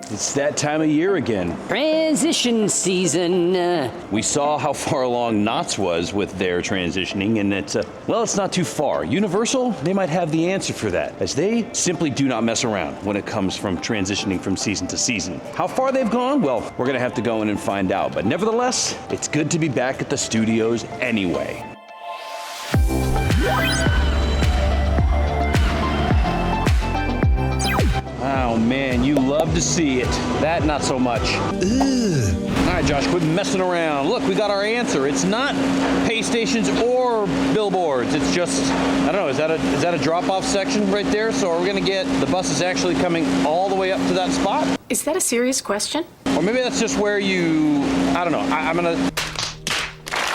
It's that time of year again. Transition season. We saw how far along Knott's was with their transitioning, and it's not too far. Universal, they might have the answer for that, as they simply do not mess around when it comes from transitioning from season to season. How far they've gone? Well, we're gonna have to go in and find out. But nevertheless, it's good to be back at the studios anyway. Oh man, you love to see it. That, not so much. Ugh. All right, Josh, quit messing around. Look, we got our answer. It's not pay stations or billboards. It's just, I don't know, is that a drop-off section right there? So are we gonna get the buses actually coming all the way up to that spot? Is that a serious question? Or maybe that's just where you, I don't know.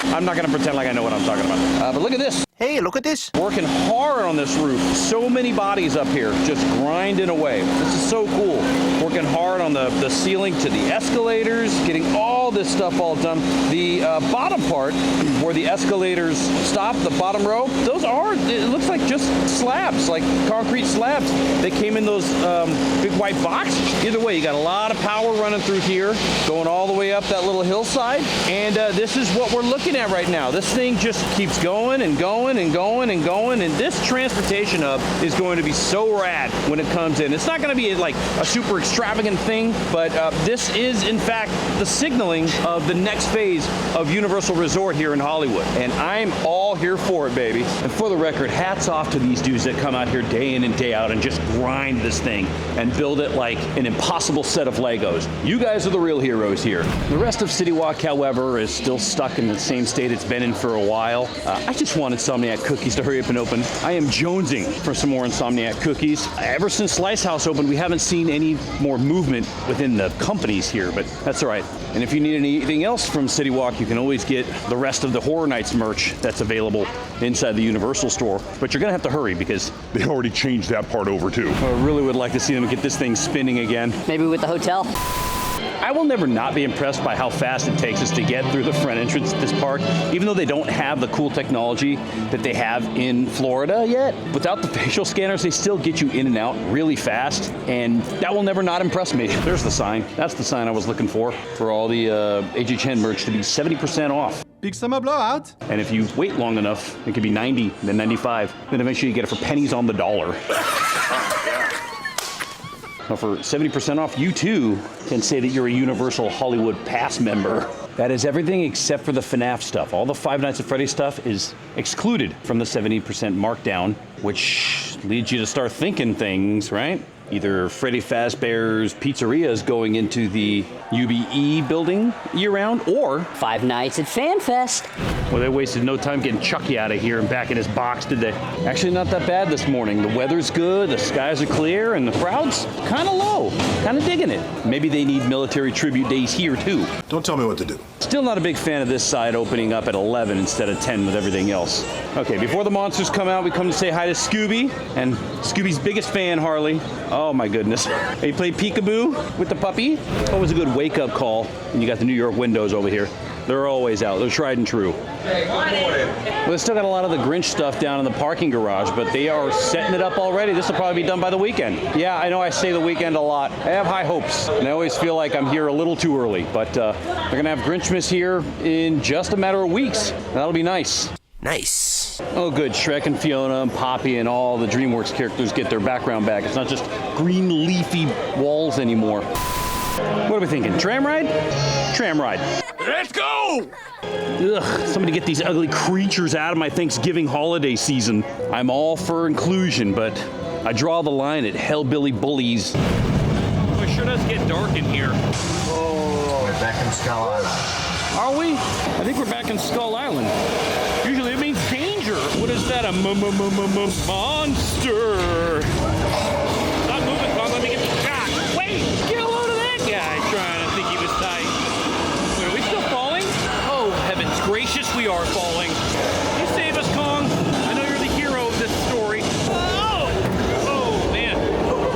I'm not gonna pretend like I know what I'm talking about. But look at this. Hey, look at this. Working hard on this roof. So many bodies up here, just grinding away. This is so cool. Working hard on the ceiling to the escalators, getting all this stuff all done. The bottom part, where the escalators stop, the bottom row, those are, it looks like just slabs, like concrete slabs. They came in those big white boxes. Either way, you got a lot of power running through here, going all the way up that little hillside. And this is what we're looking at right now. This thing just keeps going and going and going and going, and this transportation hub is going to be so rad when it comes in. It's not going to be like a super extravagant thing, but this is in fact the signaling of the next phase of Universal Resort here in Hollywood, and I'm all here for it, baby. And for the record, hats off to these dudes that come out here day in and day out and just grind this thing and build it like an impossible set of Legos. You guys are the real heroes here. The rest of City Walk, however, is still stuck in the same state it's been in for a while. I just wanted Insomniac cookies to hurry up and open. I am jonesing for some more Insomniac cookies. Ever since Slice House opened, we haven't seen any more movement within the companies here, but that's all right. And if you need anything else from City Walk, you can always get the rest of the Horror Nights merch that's available inside the Universal store. But you're gonna have to hurry because they already changed that part over too. I really would like to see them get this thing spinning again. Maybe with the hotel. I will never not be impressed by how fast it takes us to get through the front entrance to this park, even though they don't have the cool technology that they have in Florida yet. Without the facial scanners, they still get you in and out really fast, and that will never not impress me. There's the sign. That's the sign I was looking for all the HHN merch to be 70% off. Big summer blowout. And if you wait long enough, it could be 90, then 95, then eventually you get it for pennies on the dollar. Well, for 70% off, you too can say that you're a Universal Hollywood Pass member. That is everything except for the FNAF stuff. All the Five Nights at Freddy's stuff is excluded from the 70% markdown, which leads you to start thinking things, right? Either Freddy Fazbear's Pizzeria is going into the UBE building year-round, or Five Nights at FanFest. Well, they wasted no time getting Chucky out of here and back in his box, did they? Actually, not that bad this morning. The weather's good, the skies are clear, and the crowd's kind of low. Kind of digging it. Maybe they need military tribute days here, too. Don't tell me what to do. Still not a big fan of this side opening up at 11 instead of 10 with everything else. Okay, before the monsters come out, we come to say hi to Scooby, and Scooby's biggest fan, Harley. Oh my goodness. They played peekaboo with the puppy. Always a good wake-up call when you got the New York windows over here. They're always out. They're tried and true. Well, they still got a lot of the Grinch stuff down in the parking garage, but they are setting it up already. This will probably be done by the weekend. Yeah, I know I say the weekend a lot. I have high hopes, and I always feel like I'm here a little too early, but they're going to have GRINCHMAS here in just a matter of weeks. That'll be nice. Nice. Oh, good. Shrek and Fiona and Poppy and all the DreamWorks characters get their background back. It's not just green leafy walls anymore. What are we thinking? Tram ride? Tram ride. Let's go! Ugh, somebody get these ugly creatures out of my Thanksgiving holiday season. I'm all for inclusion, but I draw the line at hellbilly bullies. Oh, it sure does get dark in here. Oh, we're back in Skull Island. Are we? I think we're back in Skull Island. Usually it means danger. What is that? A monster. Stop moving, Kong. Let me get the shot. Wait, get a load of that guy trying to think he was tight. Wait, are we still falling? Oh, heavens gracious, we are falling. You save us, Kong. I know you're the hero of this story. Oh, man.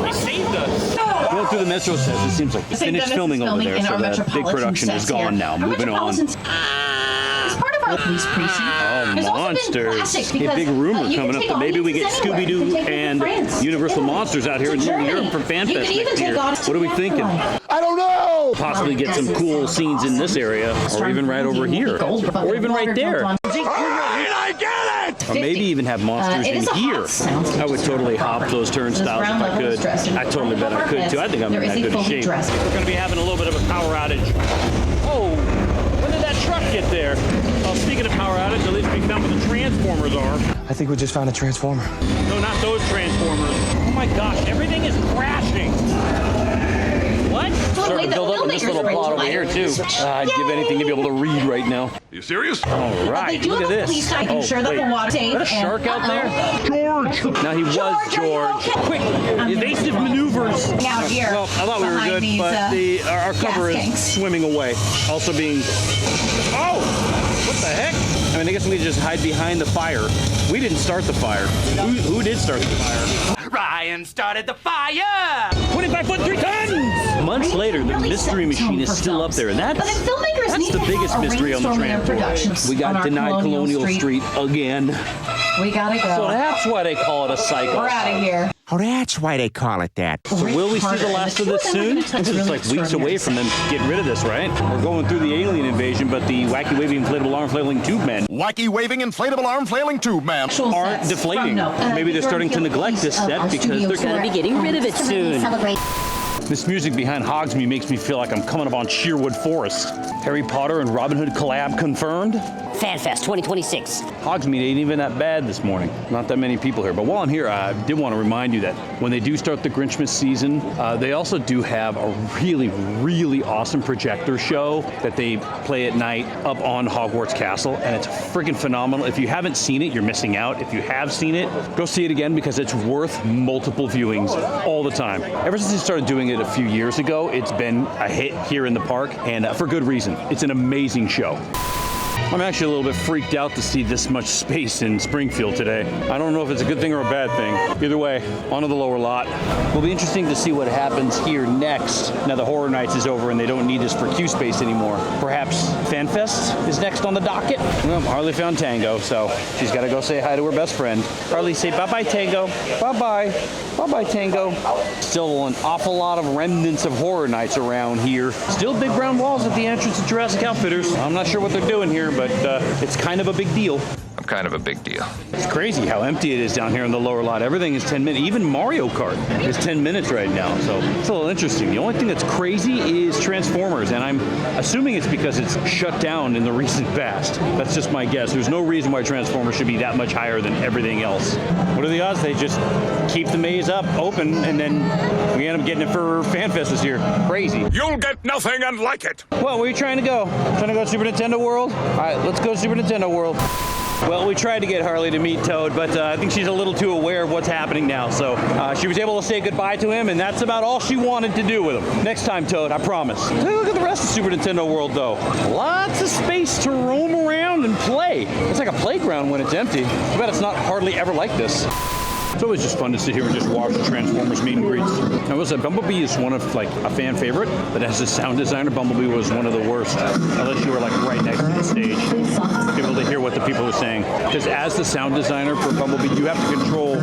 He saved us. Going through the Metro says it seems like they finished filming over there, so that big production is gone now. Moving on. It's part of Police precinct. Oh, There's also been monsters. classics A because, big rumor you can coming up take that maybe we get audiences anywhere. Scooby-Doo You can take and them to France, Universal Italy, Monsters out here in to Northern Germany. Europe for FanFest You can even next take year. audiences What are we to thinking? Afterlife. I don't know. Possibly get some cool scenes in this area, or even right over here, or even right there. I get it. Or maybe even have monsters It in is a hot here. sound. I would totally hop those turnstiles if I could. I totally bet I could too. I think I'm in that good a shape. We're going to be having a little bit of a power outage. Oh, when did that truck get there? Well, speaking of power outage, at least we found where the transformers are. I think we just found a transformer. No, not those transformers. Oh my gosh, everything is crashing. What? Starting to build up in this little plot over here too. I'd give anything to be able to read right now. You serious? All right, look at this. Police making sure that wait. the water Is that a shark out there? George. Now he was George. Quick, evasive maneuvers. Out here. Well, I thought we were behind good, these, but our cover gas is tanks. swimming away. Also being. Oh! What the heck? I mean, I guess we just hide behind the fire. We didn't start the fire. Who did start the fire? Ryan started the fire! 25 foot 3 tons! Months later, the Really mystery set the tone machine is for still up films. there, and But that's if filmmakers need the to biggest have a mystery on the rainstorm in tram their tour. productions We on got our denied Colonial Street again. We gotta go. So that's why they call it a cycle. We're out of here. Oh, that's why they call it that. So will we see the last of this soon? Because it's like weeks away from them getting rid of this, right? We're going through the alien invasion, but the wacky waving inflatable arm flailing tube men Wacky waving inflatable arm flailing tube man. aren't deflating. Maybe they're starting to neglect this set because they're Gonna be getting rid of it soon. This music behind Hogsmeade makes me feel like I'm coming up on Sherwood Forest. Harry Potter and Robin Hood collab confirmed. FanFest 2026. Hogsmeade ain't even that bad this morning. Not that many people here. But while I'm here, I did want to remind you that when they do start the GRINCHMAS season, they also do have a really, really awesome projector show that they play at night up on Hogwarts Castle, and it's freaking phenomenal. If you haven't seen it, you're missing out. If you have seen it, go see it again because it's worth multiple viewings all the time. Ever since they started doing it a few years ago, it's been a hit here in the park, and for good reason. It's an amazing show. I'm actually a little bit freaked out to see this much space in Springfield today. I don't know if it's a good thing or a bad thing. Either way, onto the lower lot. It'll be interesting to see what happens here next. Now the Horror Nights is over and they don't need this for queue space anymore. Perhaps FanFest is next on the docket? Well, Harley found Tango, so she's got to go say hi to her best friend. Harley, say bye-bye, Tango. Bye-bye. Bye-bye, Tango. Still an awful lot of remnants of Horror Nights around here. Still big brown walls at the entrance of Jurassic Outfitters. I'm not sure what they're doing here, but it's kind of a big deal. I'm kind of a big deal. It's crazy how empty it is down here in the lower lot. Everything is 10 minutes. Even Mario Kart is 10 minutes right now, so it's a little interesting. The only thing that's crazy is Transformers, and I'm assuming it's because it's shut down in the recent past. That's just my guess. There's no reason why Transformers should be that much higher than everything else. What are the odds they just keep the maze up, open, and then we end up getting it for FanFest this year? Crazy. You'll get nothing and like it. Well, where are you trying to go? Trying to go to Super Nintendo World? All right, let's go to Super Nintendo World. Well, we tried to get Harley to meet Toad, but I think she's a little too aware of what's happening now. So she was able to say goodbye to him, and that's about all she wanted to do with him. Next time, Toad, I promise. Take a look at the rest of Super Nintendo World, though. Lots of space to roam around and play. It's like a playground when it's empty. I bet it's not hardly ever like this. It's always just fun to sit here and just watch the Transformers meet and greets. I will say Bumblebee is one of like a fan favorite, but as a sound designer, Bumblebee was one of the worst. Unless you were like right next to the stage, to be able to hear what the people were saying. Because as the sound designer for Bumblebee, you have to control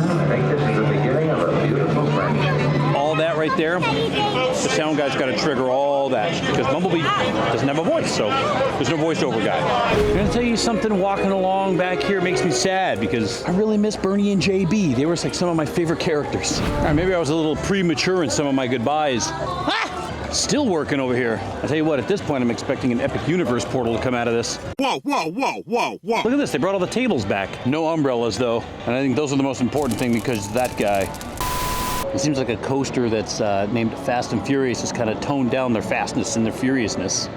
all that right there. The sound guy's got to trigger all that because Bumblebee doesn't have a voice, so there's no voiceover guy. I'm gonna tell you something. Walking along back here makes me sad because I really miss Bernie and JB. They were like some of my favorite characters. All right, maybe I was a little premature in some of my goodbyes. Still working over here. I tell you what, at this point, I'm expecting an Epic Universe portal to come out of this. Whoa, whoa, whoa, whoa, whoa. Look at this. They brought all the tables back. No umbrellas, though. And I think those are the most important thing because that guy. It seems like a coaster that's named Fast and Furious has kind of toned down their fastness and their furiousness.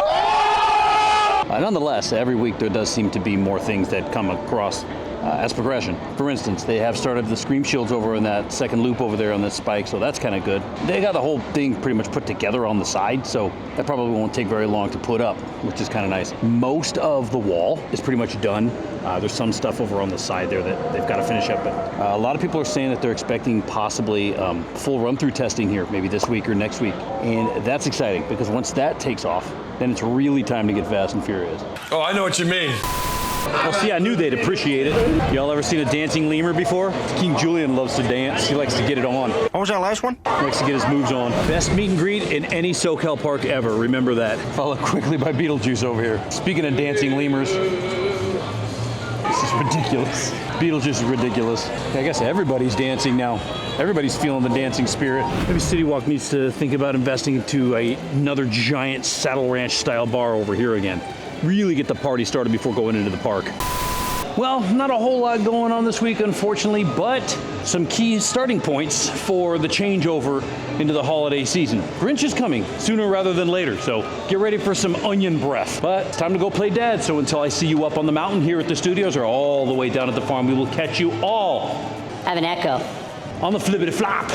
Nonetheless, every week there does seem to be more things that come across as progression. For instance, they have started the Scream Shields over in that second loop over there on this spike, so that's kind of good. They got the whole thing pretty much put together on the side, so that probably won't take very long to put up, which is kind of nice. Most of the wall is pretty much done. There's some stuff over on the side there that they've got to finish up. But a lot of people are saying that they're expecting possibly full run-through testing here, maybe this week or next week. And that's exciting because once that takes off, then it's really time to get Fast and Furious. Oh, I know what you mean. Well, see, I knew they'd appreciate it. Y'all ever seen a dancing lemur before? King Julian loves to dance. He likes to get it on. What was that last one? He likes to get his moves on. Best meet and greet in any SoCal park ever. Remember that. Followed quickly by Beetlejuice over here. Speaking of dancing lemurs, this is ridiculous. Beetlejuice is ridiculous. I guess everybody's dancing now. Everybody's feeling the dancing spirit. Maybe City Walk needs to think about investing into another giant Saddle Ranch style bar over here again. Really get the party started before going into the park. Well, not a whole lot going on this week, unfortunately, but some key starting points for the changeover into the holiday season. Grinch is coming sooner rather than later, so get ready for some onion breath. But it's time to go play Dad, so until I see you up on the mountain here at the studios or all the way down at the farm, we will catch you all I have an echo. on the flippity flop.